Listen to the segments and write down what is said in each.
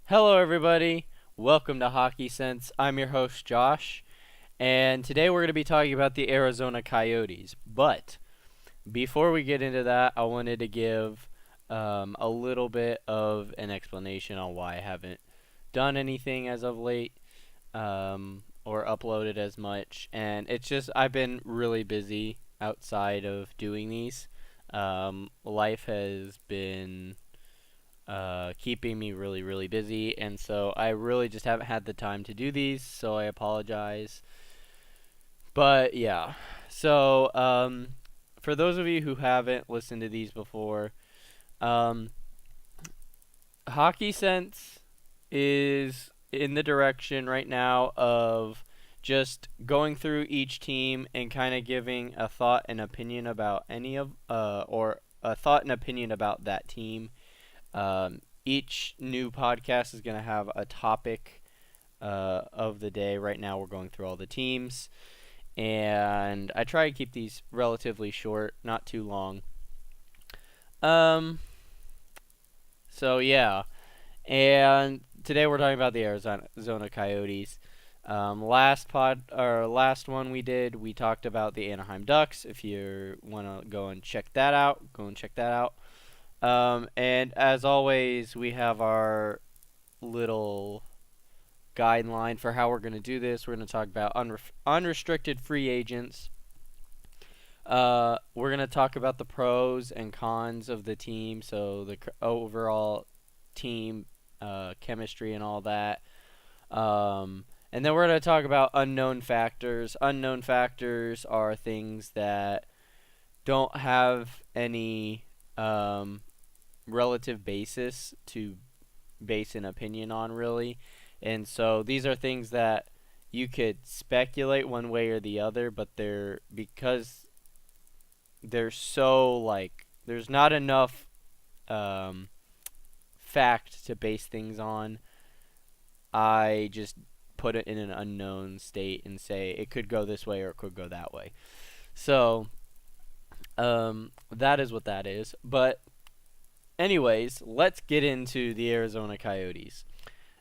Hello, everybody. Welcome to Hockey Sense. I'm your host, Josh, and today we're going to be talking about the Arizona Coyotes. But before we get into that, I wanted to give a little bit of an explanation on why I haven't done anything as of late or uploaded as much. And it's just I've been really busy outside of doing these. Life has been keeping me really, really busy, and so I really just haven't had the time to do these, so I apologize. But yeah, so for those of you who haven't listened to these before, um, Hockey Sense is in the direction right now of just going through each team and kind of giving a thought and opinion about or a thought and opinion about that team. Each new podcast is going to have a topic of the day. Right now, we're going through all the teams, and I try to keep these relatively short, not too long. Um, so yeah, and today we're talking about the Arizona Coyotes. Last one we did, we talked about the Anaheim Ducks. If you want to go and check that out, go and check that out. And as always, we have our little guideline for how we're going to do this. We're going to talk about unrestricted free agents. We're going to talk about the pros and cons of the team, so the overall team chemistry and all that. And then we're going to talk about unknown factors. Unknown factors are things that don't have any relative basis to base an opinion on, really. And so these are things that you could speculate one way or the other, but because they're so there's not enough fact to base things on. I just put it in an unknown state and say it could go this way or it could go that way. So that is what that is. But anyways, let's get into the Arizona Coyotes.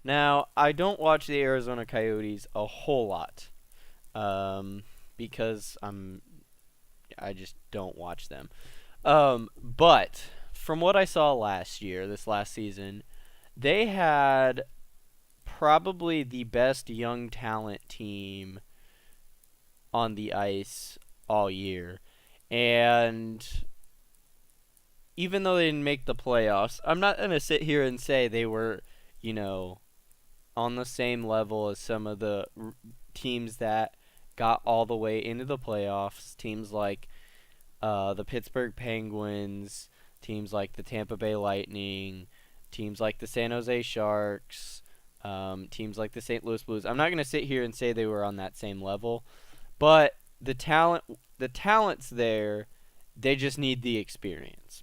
Now, I don't watch the Arizona Coyotes a whole lot, because I just don't watch them. But from what I saw this last season, they had probably the best young talent team on the ice all year, and even though they didn't make the playoffs, I'm not gonna sit here and say they were, you know, on the same level as some of the teams that got all the way into the playoffs. Teams like the Pittsburgh Penguins, teams like the Tampa Bay Lightning, teams like the San Jose Sharks, teams like the St. Louis Blues. I'm not going to sit here and say they were on that same level, but the talent's there. They just need the experience.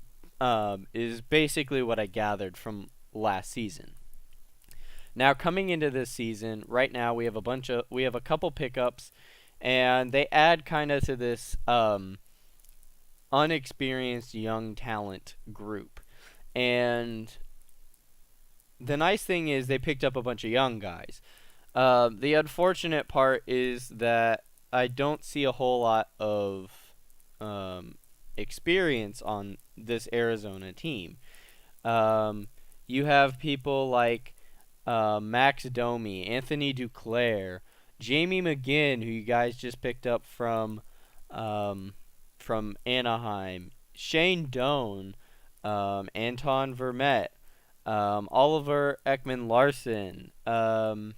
Is basically what I gathered from last season. Now, coming into this season, right now we have a couple pickups, and they add kind of to this unexperienced young talent group. And the nice thing is they picked up a bunch of young guys. The unfortunate part is that I don't see a whole lot of experience on this Arizona team. You have people like Max Domi, Anthony Duclair, Jamie McGinn, who you guys just picked up from Anaheim, Shane Doan, Anton Vermette, Oliver Ekman Larson, Alex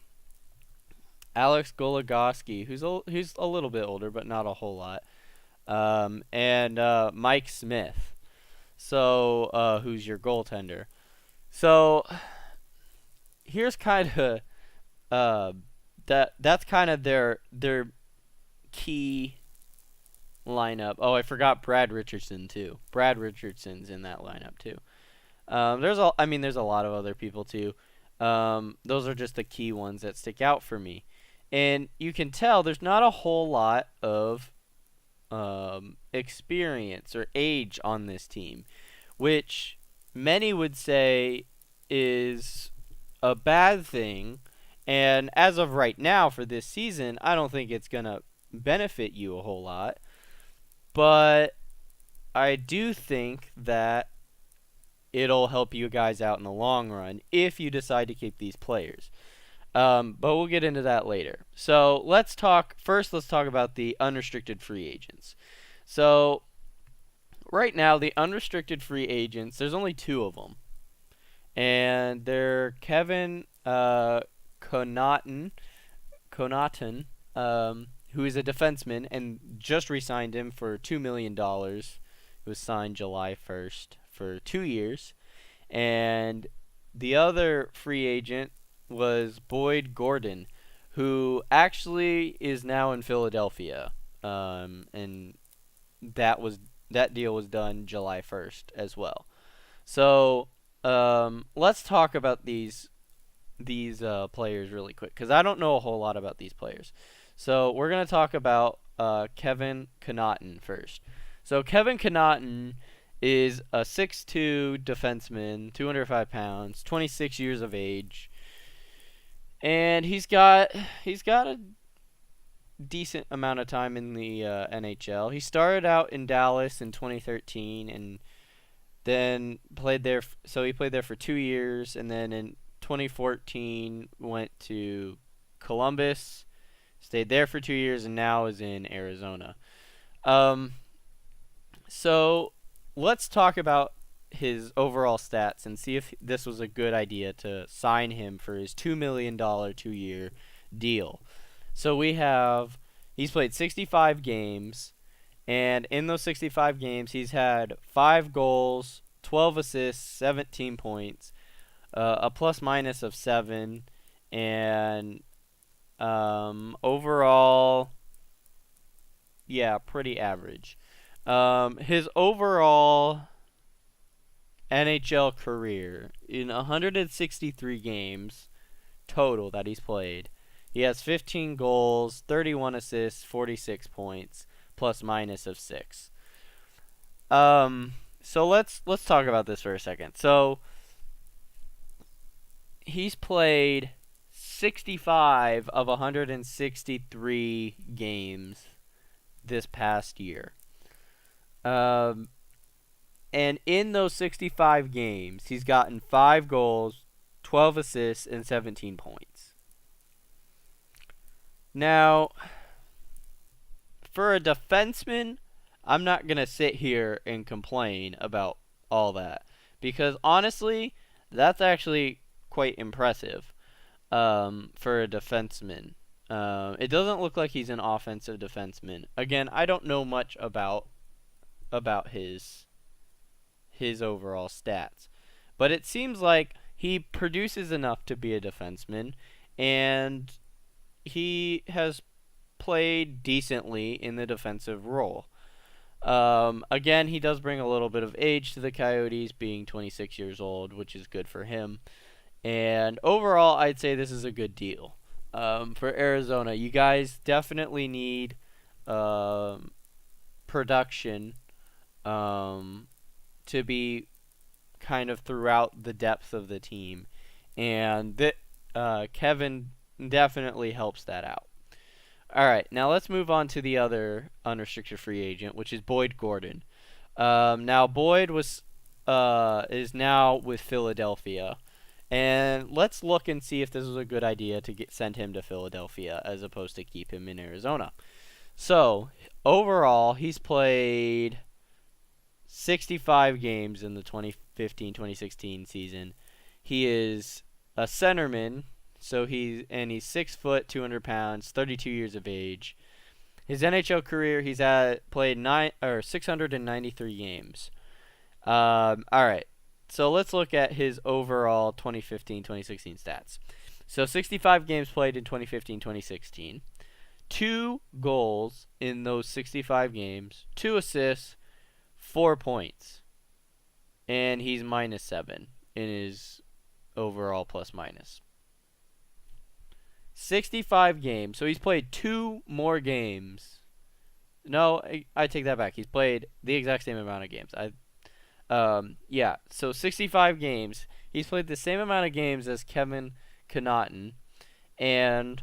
Goligoski, who's a little bit older but not a whole lot, and Mike Smith. So who's your goaltender? So here's kind of that's kind of their key lineup. Oh, I forgot Brad Richardson too. Brad Richardson's in that lineup too. There's a lot of other people too. Those are just the key ones that stick out for me. And you can tell there's not a whole lot of experience or age on this team, which many would say is a bad thing. And as of right now for this season, I don't think it's going to benefit you a whole lot. But I do think that it'll help you guys out in the long run if you decide to keep these players. But we'll get into that later. So let's talk about the unrestricted free agents. So right now, the unrestricted free agents, there's only two of them. And they're Kevin Connaughton, who is a defenseman, and just re-signed him for $2 million. It was signed July 1st for 2 years. And the other free agent was Boyd Gordon, who actually is now in Philadelphia. And that deal was done July 1st as well. So let's talk about these players really quick, because I don't know a whole lot about these players. So we're going to talk about Kevin Connaughton first. So Kevin Connaughton is a 6'2" defenseman, 205 pounds, 26 years of age. And he's got a decent amount of time in the NHL. He started out in Dallas in 2013 and then played there. So he played there for 2 years, and then in 2014 went to Columbus, stayed there for 2 years, and now is in Arizona. So let's talk about his overall stats and see if this was a good idea to sign him for his $2 million 2-year deal. So he's played 65 games, and in those 65 games, he's had 5 goals, 12 assists, 17 points, a plus-minus of 7, and overall, yeah, pretty average. His overall NHL career, in 163 games total that he's played, he has 15 goals, 31 assists, 46 points, plus-minus of 6. So let's talk about this for a second. So he's played 65 of 163 games this past year. And in those 65 games, he's gotten 5 goals, 12 assists, and 17 points. Now, for a defenseman, I'm not going to sit here and complain about all that, because honestly, that's actually quite impressive for a defenseman. It doesn't look like he's an offensive defenseman. Again, I don't know much about his overall stats, but it seems like he produces enough to be a defenseman, and he has played decently in the defensive role. Again, he does bring a little bit of age to the Coyotes, being 26 years old, which is good for him. And overall, I'd say this is a good deal for Arizona. You guys definitely need production to be kind of throughout the depth of the team, and Kevin definitely helps that out. All right, now let's move on to the other unrestricted free agent, which is Boyd Gordon. Now Boyd is now with Philadelphia, and let's look and see if this was a good idea to send him to Philadelphia as opposed to keep him in Arizona. So overall, he's played 65 games in the 2015-2016 season. He is a centerman, so he's 6 foot, 200 pounds, 32 years of age. His NHL career, he's played 693 games. All right, so let's look at his overall 2015-2016 stats. So 65 games played in 2015-2016. 2 goals in those 65 games, 2 assists, 4 points, and he's -7 in his overall plus-minus. 65 games, so he's played 2 more games. No, I take that back. He's played the exact same amount of games. Yeah, so 65 games. He's played the same amount of games as Kevin Connaughton, and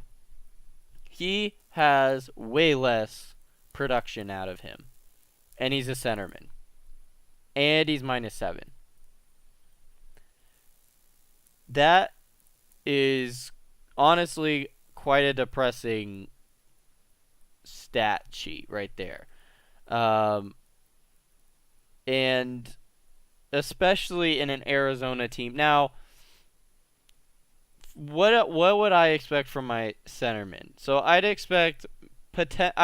he has way less production out of him. And he's a centerman. And he's -7. That is honestly quite a depressing stat sheet right there. Um, and especially in an Arizona team. Now, what would I expect from my centerman? So I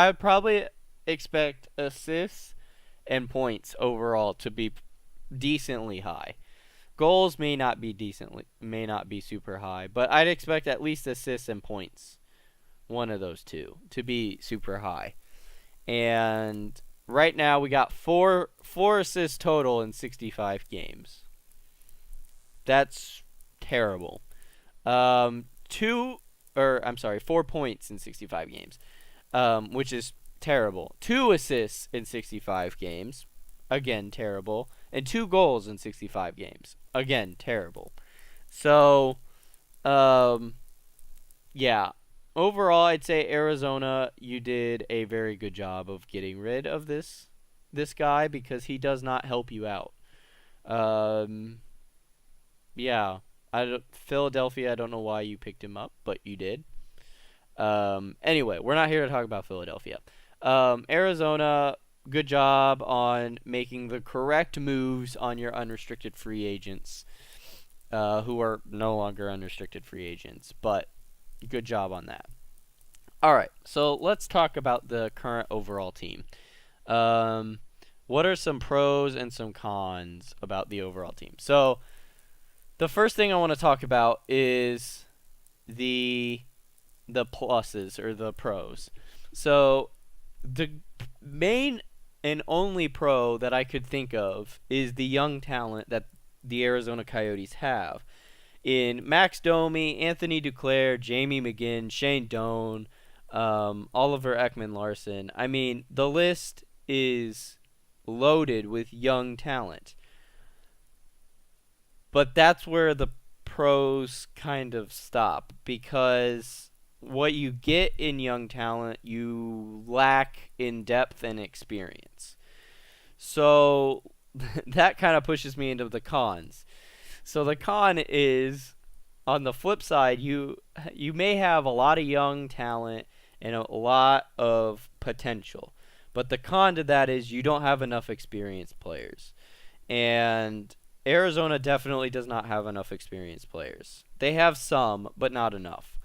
would probably expect assists and points overall to be decently high. Goals may not be super high, but I'd expect at least assists and points, one of those two, to be super high. And right now we got four assists total in 65 games. That's terrible. 4 points in 65 games, which is terrible. 2 assists in 65 games, again terrible, and 2 goals in 65 games, again terrible. So, yeah. Overall, I'd say Arizona, you did a very good job of getting rid of this guy because he does not help you out. Um, yeah. Philadelphia, I don't know why you picked him up, but you did. Anyway, we're not here to talk about Philadelphia. Arizona, good job on making the correct moves on your unrestricted free agents, who are no longer unrestricted free agents, but good job on that. All right, so let's talk about the current overall team. Um, what are some pros and some cons about the overall team? So, the first thing I want to talk about is the pluses or the pros. So the main and only pro that I could think of is the young talent that the Arizona Coyotes have in Max Domi, Anthony Duclair, Jamie McGinn, Shane Doan, Oliver Ekman-Larsson. I mean, the list is loaded with young talent. But that's where the pros kind of stop because what you get in young talent, you lack in depth and experience. So that kind of pushes me into the cons. So the con is on the flip side, you may have a lot of young talent and a lot of potential. But the con to that is you don't have enough experienced players. And Arizona definitely does not have enough experienced players. They have some, but not enough.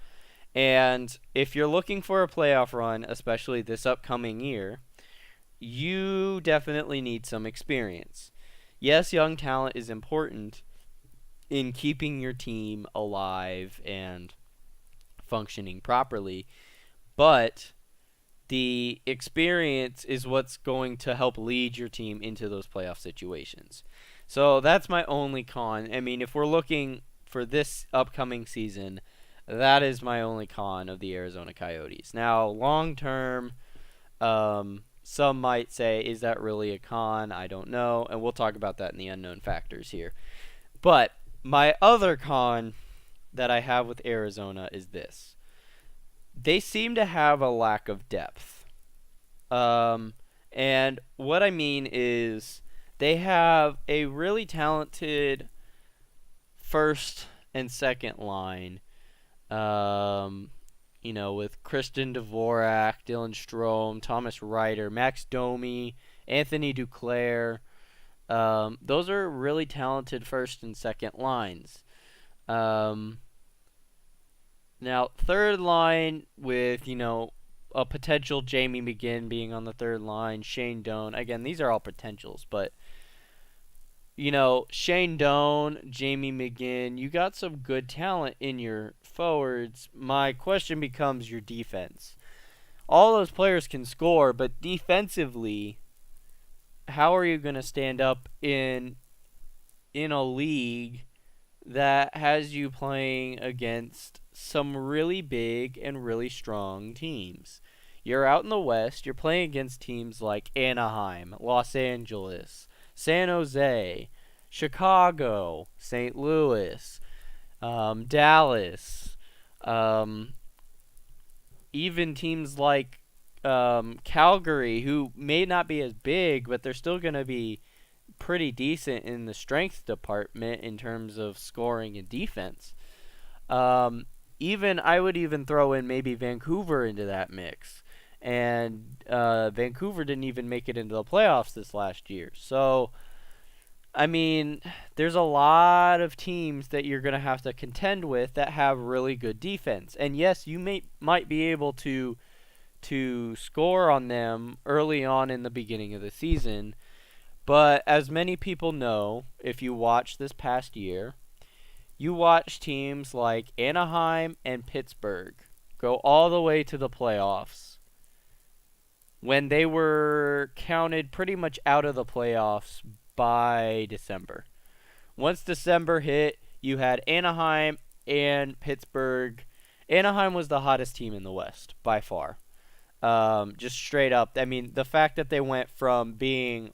And if you're looking for a playoff run, especially this upcoming year, you definitely need some experience. Yes, young talent is important in keeping your team alive and functioning properly, but the experience is what's going to help lead your team into those playoff situations. So that's my only con. I mean, if we're looking for this upcoming season, that is my only con of the Arizona Coyotes. Now, long term, some might say, is that really a con? I don't know, and we'll talk about that in the unknown factors here. But my other con that I have with Arizona is this. They seem to have a lack of depth. And what I mean is they have a really talented first and second line, with Kristen Dvorak, Dylan Strome, Thomas Ryder, Max Domi, Anthony Duclair. Those are really talented first and second lines. Now, third line with, a potential Jamie McGinn being on the third line, Shane Doan. Again, these are all potentials, but, Shane Doan, Jamie McGinn, you got some good talent in your forwards. My question becomes your defense. All those players can score, but defensively, how are you going to stand up in a league that has you playing against some really big and really strong teams? You're out in the West. You're playing against teams like Anaheim, Los Angeles, San Jose, Chicago, St. Louis, Dallas, um, even teams like Calgary, who may not be as big, but they're still going to be pretty decent in the strength department in terms of scoring and defense. Um, even I would even throw in maybe Vancouver into that mix, and Vancouver didn't even make it into the playoffs this last year. So I mean, there's a lot of teams that you're going to have to contend with that have really good defense. And yes, you might be able to score on them early on in the beginning of the season, but as many people know, if you watch this past year, you watch teams like Anaheim and Pittsburgh go all the way to the playoffs when they were counted pretty much out of the playoffs by December. Once December hit, you had Anaheim and Pittsburgh. Anaheim was the hottest team in the West by far. Just straight up. I mean, the fact that they went from being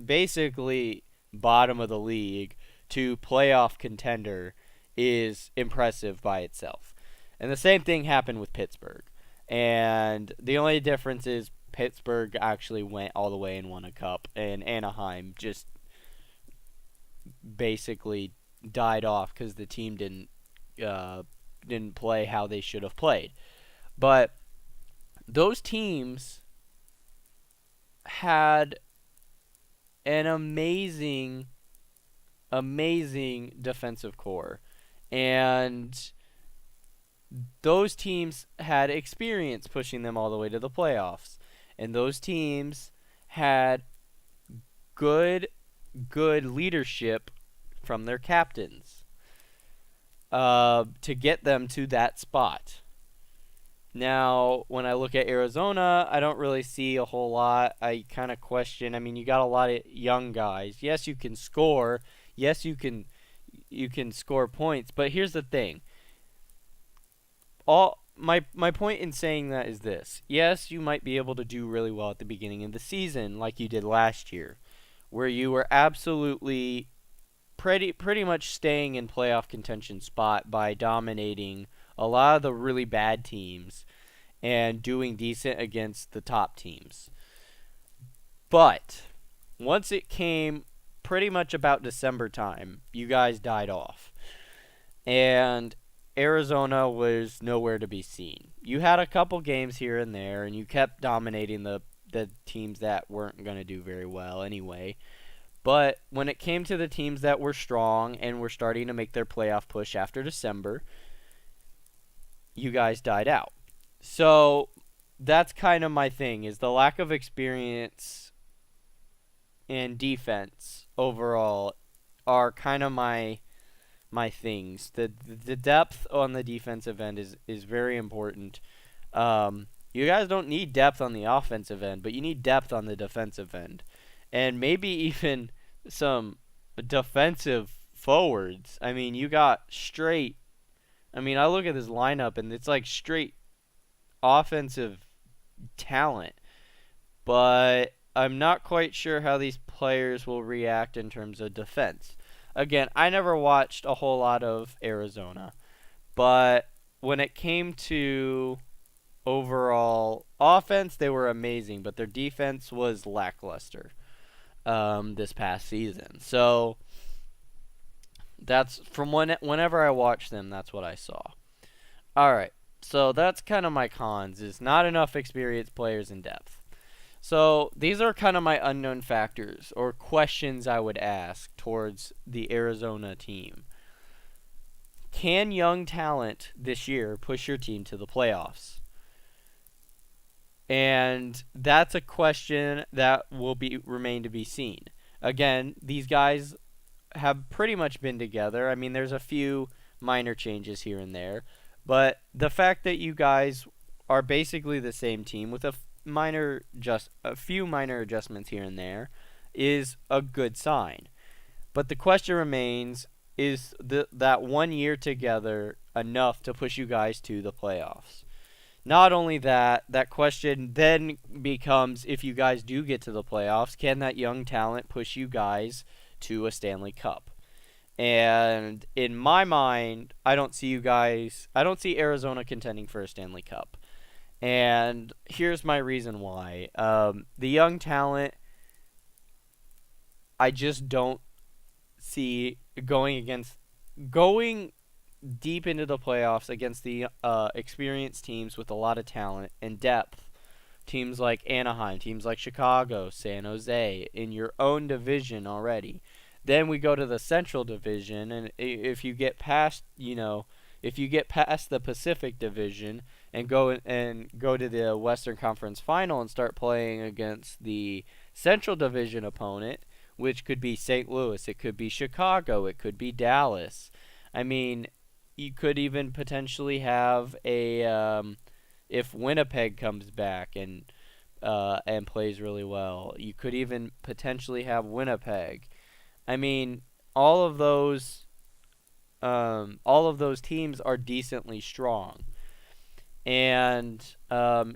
basically bottom of the league to playoff contender is impressive by itself. And the same thing happened with Pittsburgh. And the only difference is Pittsburgh actually went all the way and won a cup, and Anaheim just basically died off because the team didn't play how they should have played. But those teams had an amazing defensive core, and those teams had experience pushing them all the way to the playoffs, and those teams had good leadership from their captains to get them to that spot. Now, when I look at Arizona, I don't really see a whole lot. I kind of question. I mean, you got a lot of young guys. Yes, you can score. Yes, you can score points. But here's the thing. My point in saying that is this. Yes, you might be able to do really well at the beginning of the season like you did last year, where you were absolutely pretty much staying in playoff contention spot by dominating a lot of the really bad teams and doing decent against the top teams. But once it came pretty much about December time, you guys died off. And Arizona was nowhere to be seen. You had a couple games here and there, and you kept dominating the teams that weren't going to do very well anyway. But when it came to the teams that were strong and were starting to make their playoff push after December, you guys died out. So that's kind of my thing, is the lack of experience and defense overall are kind of my things. The depth on the defensive end is very important. You guys don't need depth on the offensive end, but you need depth on the defensive end. And maybe even some defensive forwards. I mean, you got straight. I mean, I look at this lineup, and it's like straight offensive talent. But I'm not quite sure how these players will react in terms of defense. Again, I never watched a whole lot of Arizona. But when it came to overall offense, they were amazing. But their defense was lackluster this past season. So that's from whenever I watched them, that's what I saw. All right, so that's kind of my cons, is not enough experienced players in depth. So these are kind of my unknown factors or questions I would ask towards the Arizona team. Can young talent this year push your team to the playoffs? And that's a question that will remain to be seen. Again, these guys have pretty much been together. I mean, there's a few minor changes here and there, but the fact that you guys are basically the same team with a few minor adjustments here and there is a good sign. But the question remains, is that 1 year together enough to push you guys to the playoffs? Not only that, that question then becomes, if you guys do get to the playoffs, can that young talent push you guys to a Stanley Cup? And in my mind, I don't see Arizona contending for a Stanley Cup. And here's my reason why. The young talent, I just don't see going deep into the playoffs against the experienced teams with a lot of talent and depth. Teams like Anaheim, teams like Chicago, San Jose, in your own division already. Then we go to the Central Division, and if you get past, if you get past the Pacific Division and go to the Western Conference Final and start playing against the Central Division opponent, which could be St. Louis, it could be Chicago, it could be Dallas. I mean, you could even potentially have if Winnipeg comes back and plays really well, you could even potentially have Winnipeg. I mean, all of those teams are decently strong, and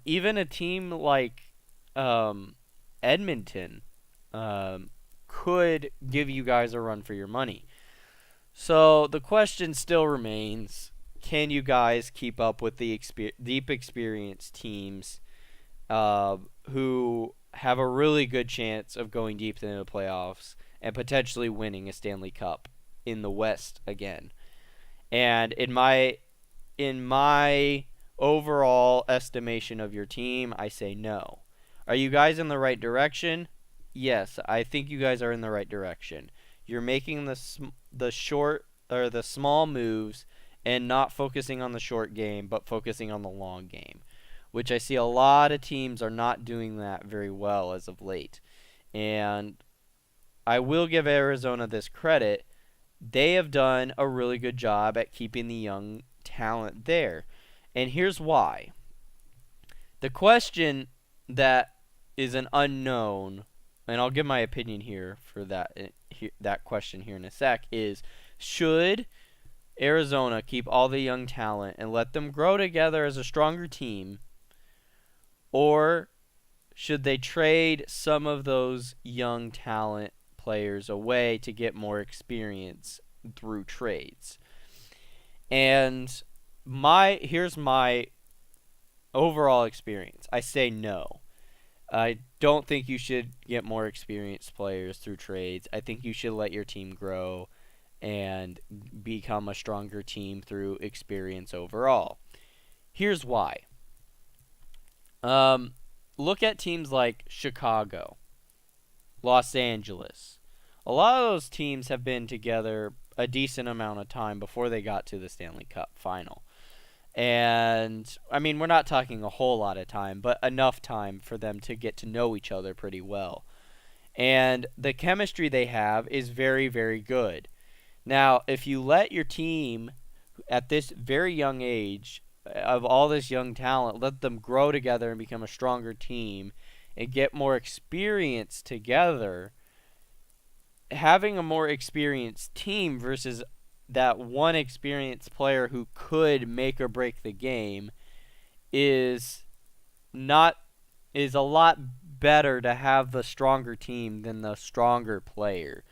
even a team like Edmonton could give you guys a run for your money. So the question still remains: can you guys keep up with the deep experienced teams uh, who have a really good chance of going deep into the playoffs and potentially winning a Stanley Cup in the West again? And in my overall estimation of your team, I say no. Are you guys in the right direction? Yes, I think you guys are in the right direction. You're making the short or the small moves and not focusing on the short game, but focusing on the long game, which I see a lot of teams are not doing that very well as of late. And I will give Arizona this credit. They have done a really good job at keeping the young talent there. And here's why. The question that is an unknown, and I'll give my opinion here for that question here in a sec, is should Arizona keep all the young talent and let them grow together as a stronger team, or should they trade some of those young talent players away to get more experience through trades? And here's my overall experience. I say no. I don't think you should get more experienced players through trades. I think you should let your team grow and become a stronger team through experience overall. Here's why. Look at teams like Chicago, Los Angeles. A lot of those teams have been together a decent amount of time before they got to the Stanley Cup final. And, I mean, we're not talking a whole lot of time, but enough time for them to get to know each other pretty well. And the chemistry they have is very, very good. Now, if you let your team, at this very young age, of all this young talent, let them grow together and become a stronger team and get more experience together, having a more experienced team versus that one experienced player who could make or break the game is not is a lot better to have the stronger team than the stronger player.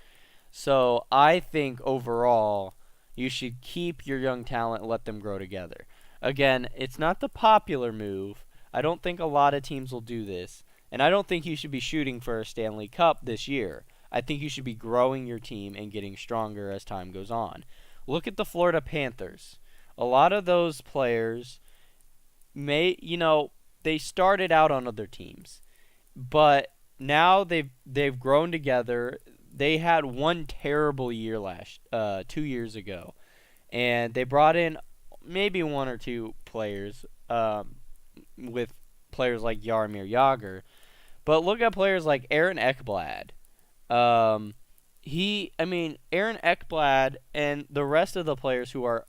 So I think overall you should keep your young talent and let them grow together. Again, it's not the popular move. I don't think a lot of teams will do this, and I don't think you should be shooting for a Stanley Cup this year. I think you should be growing your team and getting stronger as time goes on. Look at the Florida Panthers. A lot of those players they started out on other teams, but now they've grown together. They had one terrible year 2 years ago, and they brought in maybe one or two players with players like Jaromir Jagr. But look at players like Aaron Ekblad. Aaron Ekblad and the rest of the players who are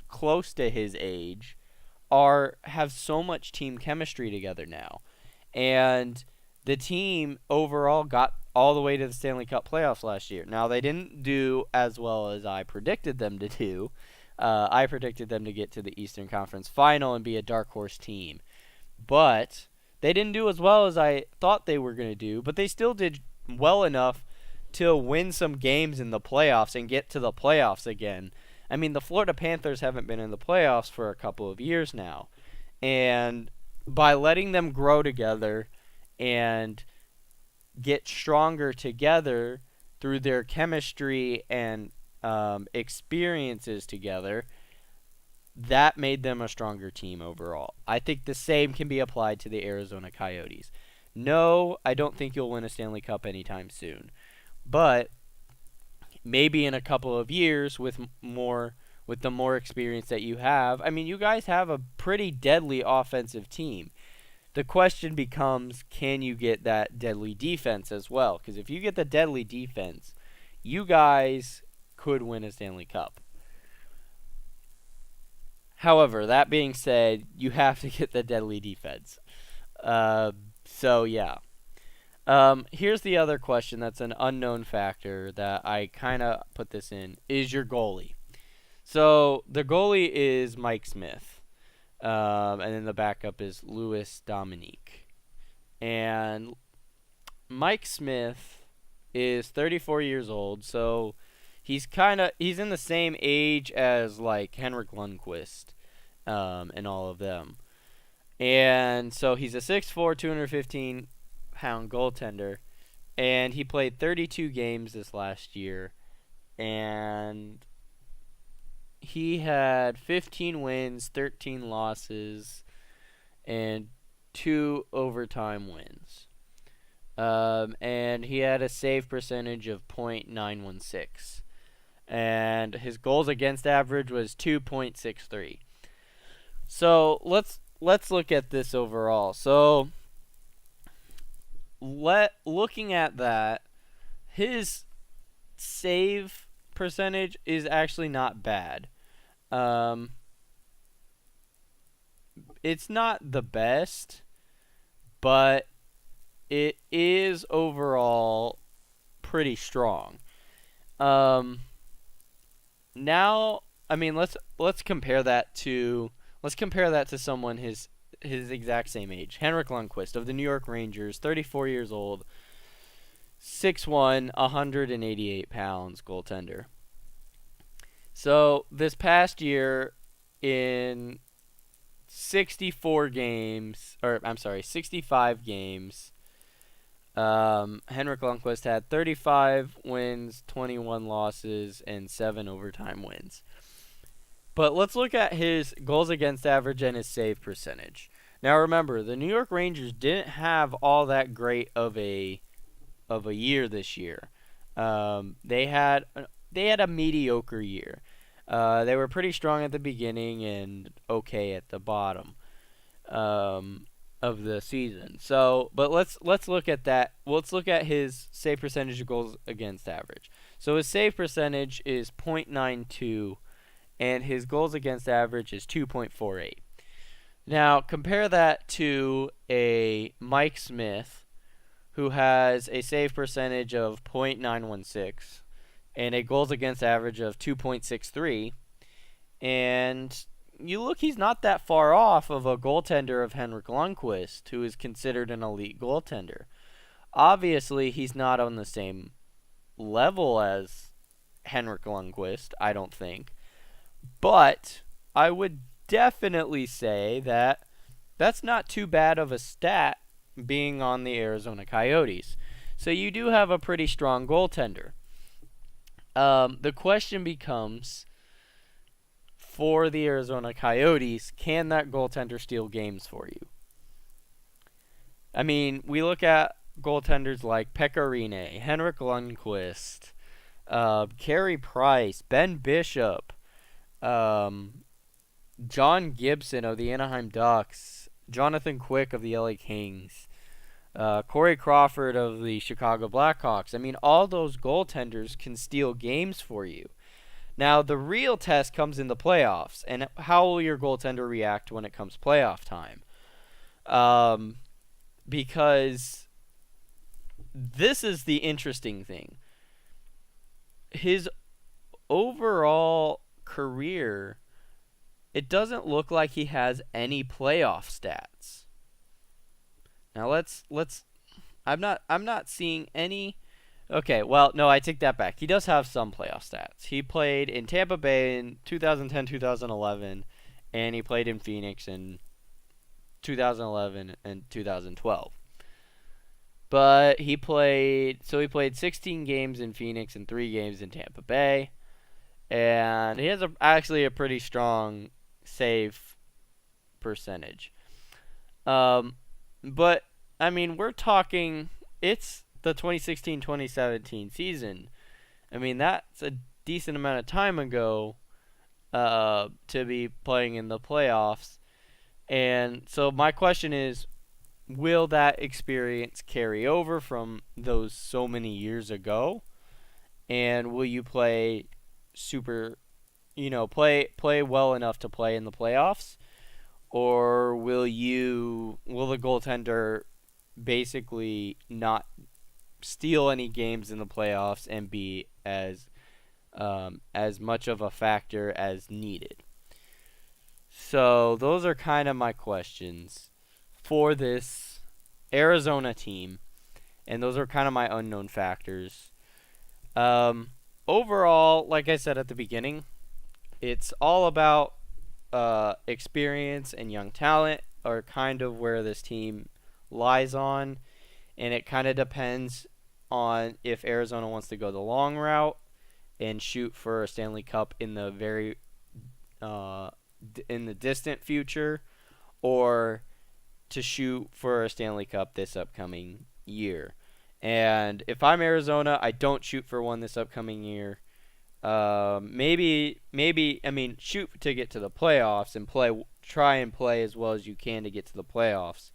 close to his age have so much team chemistry together now. And the team overall got all the way to the Stanley Cup playoffs last year. Now, they didn't do as well as I predicted them to do, I predicted them to get to the Eastern Conference Final and be a dark horse team. But they didn't do as well as I thought they were going to do, but they still did well enough to win some games in the playoffs and get to the playoffs again. I mean, the Florida Panthers haven't been in the playoffs for a couple of years now. And by letting them grow together and get stronger together through their chemistry and experiences together, that made them a stronger team overall. I think the same can be applied to the Arizona Coyotes. No, I don't think you'll win a Stanley Cup anytime soon. But maybe in a couple of years with the more experience that you have. I mean, you guys have a pretty deadly offensive team. The question becomes, can you get that deadly defense as well? Because if you get the deadly defense, you guys could win a Stanley Cup. However, that being said, you have to get the deadly defense. So, yeah. Here's the other question that's an unknown factor that I kind of put this in, is your goalie. So, the goalie is Mike Smith. And then the backup is Louis Dominique. And Mike Smith is 34 years old, so he's in the same age as like Henrik Lundqvist, and all of them. And so he's a 6'4", 215-pound goaltender, and he played 32 games this last year, and he had 15 wins, 13 losses, and 2 overtime wins. And he had a save percentage of .916. And his goals against average was 2.63. So let's look at this overall. So looking at that, his save percentage is actually not bad. It's not the best, but it is overall pretty strong. Now, I mean, let's compare that to someone his exact same age. Henrik Lundqvist of the New York Rangers, 34 years old, 6'1", 188 pounds goaltender. So this past year, in 65 games, Henrik Lundqvist had 35 wins, 21 losses, and 7 overtime wins. But let's look at his goals against average and his save percentage. Now remember, the New York Rangers didn't have all that great of a year this year. They had a mediocre year. They were pretty strong at the beginning and okay at the bottom of the season. So, but let's look at that. Let's look at his save percentage of goals against average. So his save percentage is .92, and his goals against average is 2.48. Now compare that to a Mike Smith, who has a save percentage of .916 and a goals against average of 2.63. And you look, he's not that far off of a goaltender of Henrik Lundqvist, who is considered an elite goaltender. Obviously, he's not on the same level as Henrik Lundqvist, I don't think. But I would definitely say that that's not too bad of a stat being on the Arizona Coyotes. So you do have a pretty strong goaltender. The question becomes, for the Arizona Coyotes, can that goaltender steal games for you? I mean, we look at goaltenders like Pekka Rinne, Henrik Lundqvist, Carey Price, Ben Bishop, John Gibson of the Anaheim Ducks, Jonathan Quick of the LA Kings, Corey Crawford of the Chicago Blackhawks. I mean, all those goaltenders can steal games for you. Now, the real test comes in the playoffs, and how will your goaltender react when it comes playoff time? Because this is the interesting thing. His overall career, it doesn't look like he has any playoff stats. Now let's I'm not seeing any. Okay, well, no, I take that back. He does have some playoff stats. He played in Tampa Bay in 2010, 2011, and he played in Phoenix in 2011 and 2012. But he played 16 games in Phoenix and 3 games in Tampa Bay, and he has actually a pretty strong save percentage. But I mean, we're talking it's the 2016-2017 season. I mean, that's a decent amount of time ago to be playing in the playoffs. And so my question is, will that experience carry over from those so many years ago? And will you play play well enough to play in the playoffs? Or will the goaltender basically not steal any games in the playoffs and be as much of a factor as needed? So those are kind of my questions for this Arizona team, and those are kind of my unknown factors. Overall, like I said at the beginning, it's all about experience and young talent are kind of where this team lies on, and it kind of depends on if Arizona wants to go the long route and shoot for a Stanley Cup in the in the distant future, or to shoot for a Stanley Cup this upcoming year. And if I'm Arizona, I don't shoot for one this upcoming year. Maybe I mean, shoot to get to the playoffs and try and play as well as you can to get to the playoffs,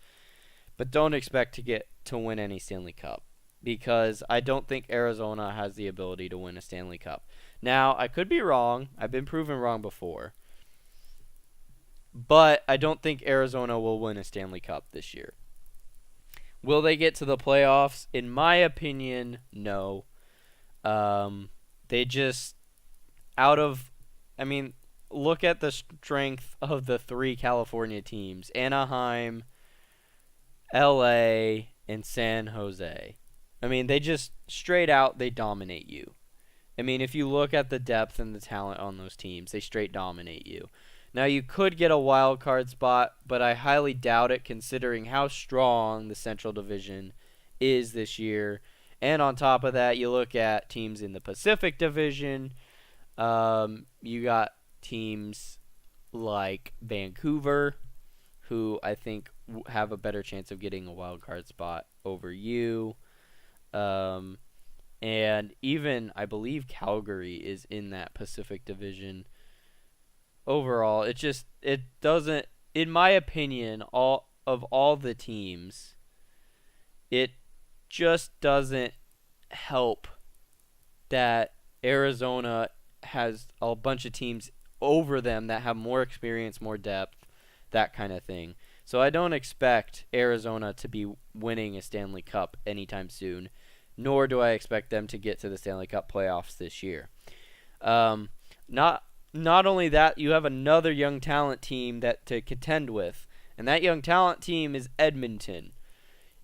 but don't expect to win any Stanley Cup, because I don't think Arizona has the ability to win a Stanley Cup. Now, I could be wrong. I've been proven wrong before. But I don't think Arizona will win a Stanley Cup this year. Will they get to the playoffs? In my opinion, no. They just, look at the strength of the 3 California teams: Anaheim, LA, and San Jose. I mean, they just straight out, they dominate you. I mean, if you look at the depth and the talent on those teams, they straight dominate you. Now, you could get a wild card spot, but I highly doubt it, considering how strong the Central Division is this year. And on top of that, you look at teams in the Pacific Division. You got teams like Vancouver, who I think have a better chance of getting a wild card spot over you. And even, I believe, Calgary is in that Pacific Division. Overall, it doesn't, in my opinion, all the teams, it just doesn't help that Arizona has a bunch of teams over them that have more experience, more depth, that kind of thing. So I don't expect Arizona to be winning a Stanley Cup anytime soon, nor do I expect them to get to the Stanley Cup playoffs this year. Not only that, you have another young talent team to contend with, and that young talent team is Edmonton.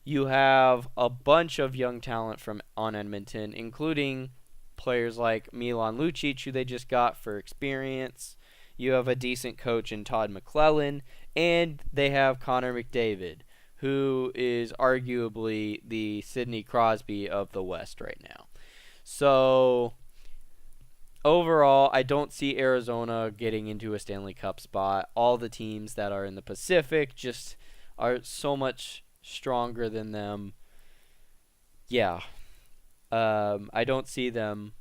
You have a bunch of young talent on Edmonton, including players like Milan Lucic, who they just got for experience. You have a decent coach in Todd McClellan, and they have Connor McDavid, who is arguably the Sidney Crosby of the West right now. So overall, I don't see Arizona getting into a Stanley Cup spot. All the teams that are in the Pacific just are so much stronger than them. Yeah. I don't see them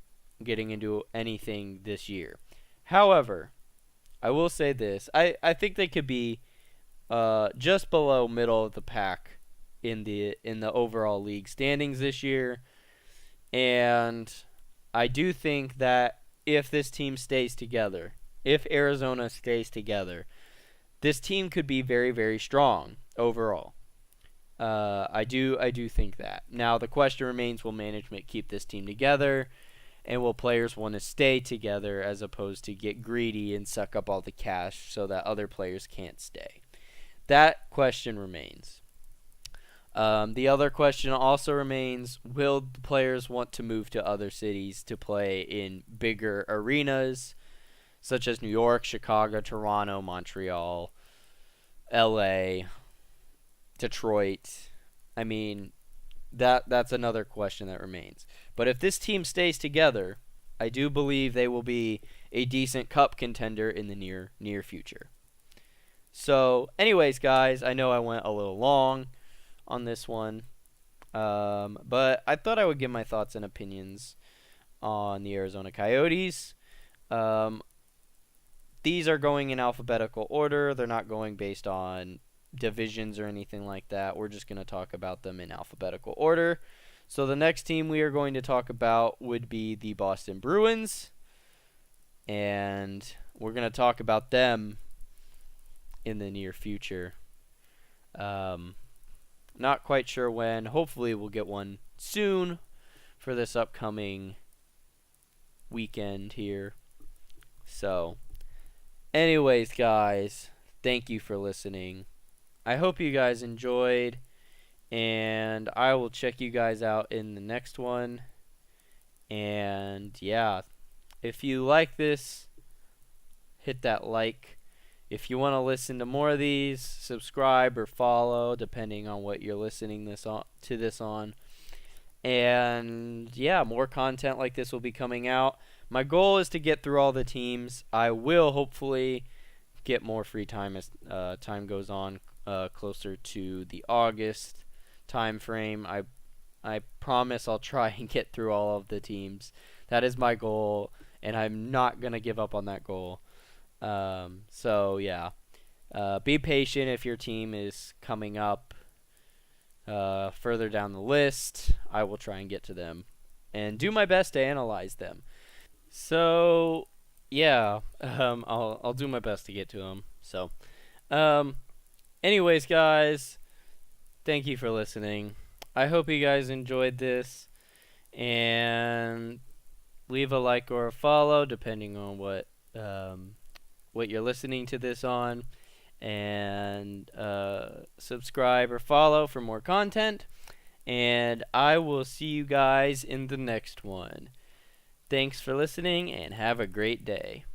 getting into anything this year. However, I will say this. I think they could be just below middle of the pack in the overall league standings this year. And I do think that if this team stays together, if Arizona stays together, this team could be very, very strong overall. I do think that. Now, the question remains, will management keep this team together? And will players want to stay together as opposed to get greedy and suck up all the cash so that other players can't stay? That question remains. The other question also remains, will the players want to move to other cities to play in bigger arenas, such as New York, Chicago, Toronto, Montreal, LA, Detroit? I mean, that's another question that remains. But if this team stays together, I do believe they will be a decent cup contender in the near future. So, anyways, guys, I know I went a little long on this one, but I thought I would give my thoughts and opinions on the Arizona Coyotes. Um, these are going in alphabetical order. They're not going based on divisions or anything like that. We're just going to talk about them in alphabetical order. So the next team we are going to talk about would be the Boston Bruins, and we're going to talk about them in the near future. Not quite sure when. Hopefully we'll get one soon for this upcoming weekend here. So, anyways, guys, thank you for listening. I hope you guys enjoyed, and I will check you guys out in the next one. And yeah, if you like this, hit that like. If you want to listen to more of these, subscribe or follow, depending on what you're listening to this on. And yeah, more content like this will be coming out. My goal is to get through all the teams. I will hopefully get more free time as time goes on, closer to the August time frame. I promise I'll try and get through all of the teams. That is my goal, and I'm not gonna give up on that goal. So yeah, be patient if your team is coming up further down the list. I will try and get to them and do my best to analyze them. So yeah, I'll do my best to get to them. So, anyways, guys, thank you for listening. I hope you guys enjoyed this, and leave a like or a follow depending on what you're listening to this on, and subscribe or follow for more content, and I will see you guys in the next one. Thanks for listening, and have a great day.